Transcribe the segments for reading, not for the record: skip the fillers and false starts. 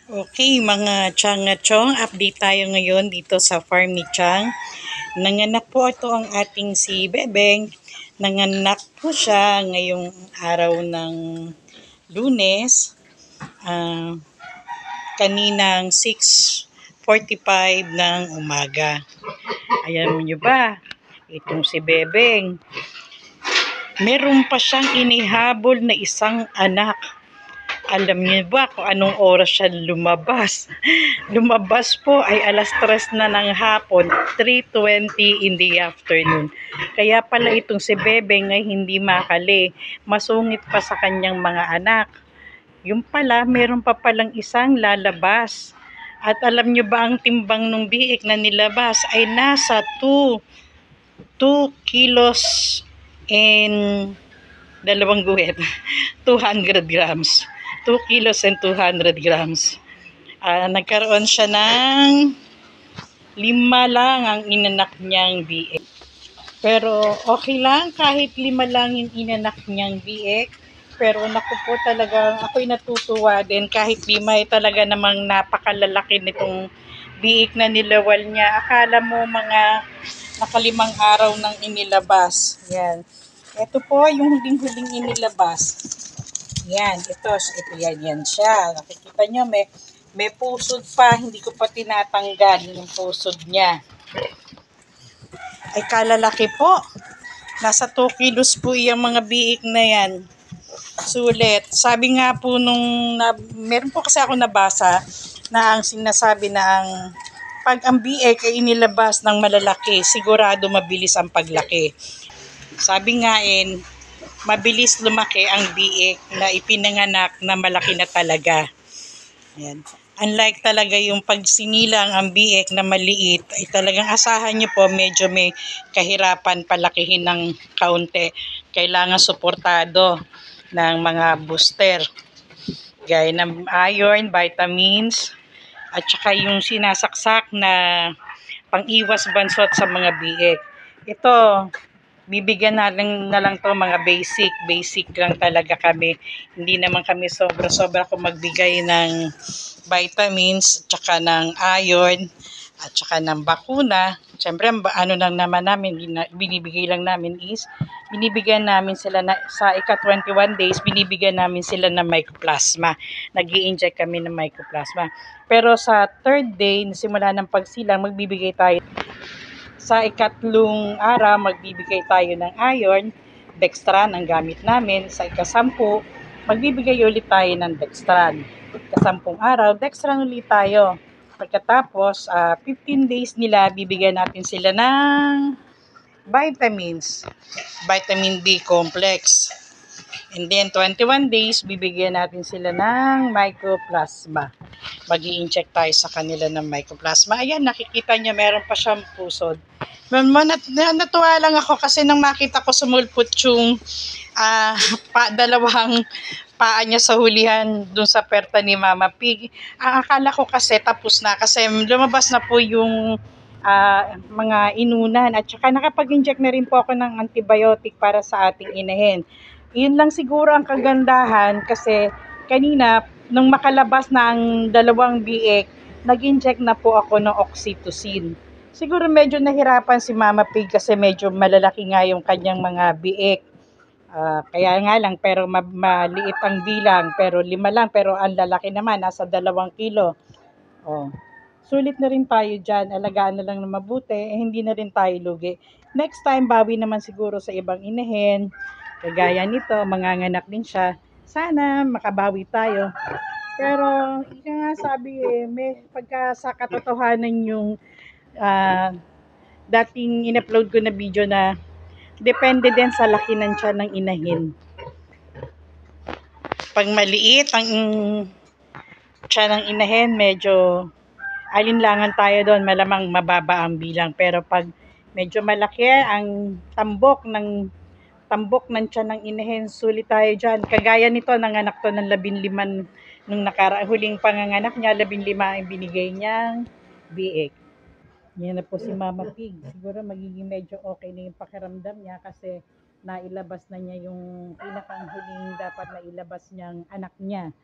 Okay, mga Chang at Chong, update tayo ngayon dito sa farm ni Chang. Nanganak po ito ang ating si Bebeng. Nanganak po siya ngayong araw ng Lunes. ah, Kaninang 6:45 ng umaga. Ayan mo nyo ba? Itong si Bebeng. Meron pa siyang inihabol na isang anak. Alam niyo ba kung anong oras siya lumabas? Lumabas po ay alas 3 na ng hapon, 3:20 in the afternoon. Kaya pala itong si Bebeng ay hindi makali. Masungit pa sa kanyang mga anak. Yung pala, meron pa palang isang lalabas. At alam niyo ba ang timbang ng biik na nilabas ay nasa 2 kilos and dalawang guhit. 200 grams. 2 kilos and 200 grams. Nagkaroon siya ng 5 lang ang inanak niyang biik. Pero okay lang kahit 5 lang yung inanak niyang biik. Pero naku po talagang ako'y natutuwa din kahit 5 ay talaga namang napakalalaki nitong biik na nilawal niya. Akala mo mga nakalimang araw nang inilabas. Yan. Ito po yung huling-huling inilabas. Yan, ito yan siya. Nakikita nyo, may pusod pa, hindi ko pa tinatanggal yung pusod niya. Ay kalalaki po. Nasa 2 kilos po yung mga biik na yan. Sulit. Sabi nga po meron po kasi ako nabasa na ang sinasabi na pag ang biik ay inilabas ng malalaki, sigurado mabilis ang paglaki. Sabi nga mabilis lumaki ang biik na ipinanganak na malaki na talaga. Yan. Unlike talaga yung pag sinilang ang biik na maliit, ay talagang asahan nyo po medyo may kahirapan palakihin ng kaunti. Kailangan suportado ng mga booster. Gaya ng iron, vitamins, at saka yung sinasaksak na pang-iwas bansot sa mga biik. Ito, bibigyan na lang to mga basic lang talaga kami. Hindi naman kami sobra kung magbigay ng vitamins, tsaka ng iron, at saka ng bakuna. Siyempre, ano lang naman namin, binibigay lang namin binibigyan namin sila sa ika-21 days, binibigyan namin sila ng mycoplasma. Nag-i-inject kami ng mycoplasma. Pero sa 3rd day, simula ng pagsilang, magbibigay tayo sa ika-3 araw, magbibigay tayo ng iron, dextran ang gamit namin. Sa ika-10, magbibigay ulit tayo ng dextran. Ika-10 araw, dextran ulit tayo. Pagkatapos, 15 days nila, bibigyan natin sila ng vitamins. Vitamin B complex. And then, 21 days, bibigyan natin sila ng mycoplasma. Mag-i-inject tayo sa kanila ng mycoplasma. Ayan, nakikita niyo, meron pa siyang pusod. Natuwa lang ako kasi nang makita ko sumulpot yung dalawang paa niya sa hulihan dun sa perta ni Mama Pig. Akala ko kasi tapos na kasi lumabas na po yung mga inunan at saka nakapag-inject na rin po ako ng antibiotic para sa ating inahin. Yun lang siguro ang kagandahan kasi kanina nung makalabas na ang dalawang biik, nag-inject na po ako ng oxytocin. Siguro medyo nahirapan si Mama Pig kasi medyo malalaki nga yung kanyang mga biik. Kaya nga lang, pero maliit ang bilang, pero 5 lang, pero ang lalaki naman, nasa 2 kilo. Oh. Sulit na rin tayo dyan, alagaan na lang na mabuti, hindi na rin tayo lugi. Next time, bawi naman siguro sa ibang inahin, kagaya nito, manganganak din siya. Sana makabawi tayo. Pero, ika nga sabi may pagka sa katotohanan yung dating in-upload ko na video na depende din sa laki ng tiyan ng inahin. Pag maliit ang tiyan ng inahin, medyo alinlangan tayo doon, malamang mababa ang bilang. Pero pag medyo malaki ang tambok ng tiyan ng inahin, sulit tayo dyan. Kagaya nito, nanganak to ng 15 nung huling panganganak niya, 15 ang binigay niyang biik. Yan na po si Mama Pig. Siguro magiging medyo okay na yung pakiramdam niya kasi nailabas na niya yung pinakang huling dapat na ilabas niyang anak niya.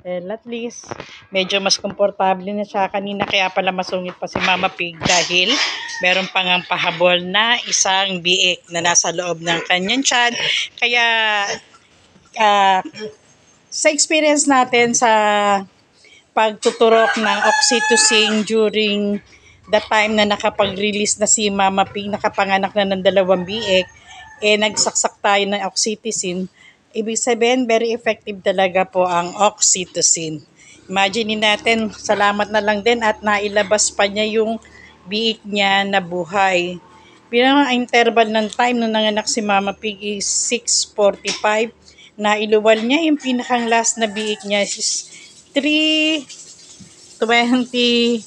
And at least, medyo mas komportable na siya kanina. Kaya pala masungit pa si Mama Pig dahil meron pang ang pahabol na isang biik na nasa loob ng kanyang tiyan. Kaya, ah, sa experience natin sa pagtuturok ng oxytocin during the time na nakapag-release na si Mama Pig, nakapanganak na ng 2 biik, nagsaksak tayo ng oxytocin. Ibig sabihin, very effective talaga po ang oxytocin. Imagine natin, salamat na lang din at nailabas pa niya yung biik niya na buhay. Bilang ang interval ng time nung nanganak si Mama Pig is 6:45. Nailuwal niya yung pinakang last na biik niya is 3:20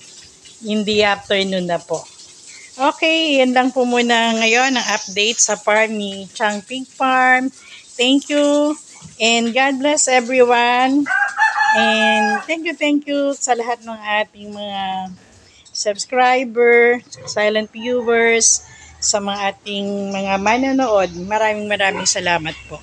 in the afternoon na po. Okay, yan lang po muna ngayon ang update sa farm ni Chang Pig Farm. Thank you and God bless everyone. And thank you sa lahat ng ating mga subscriber, silent viewers, sa mga ating mga manonood. Maraming salamat po.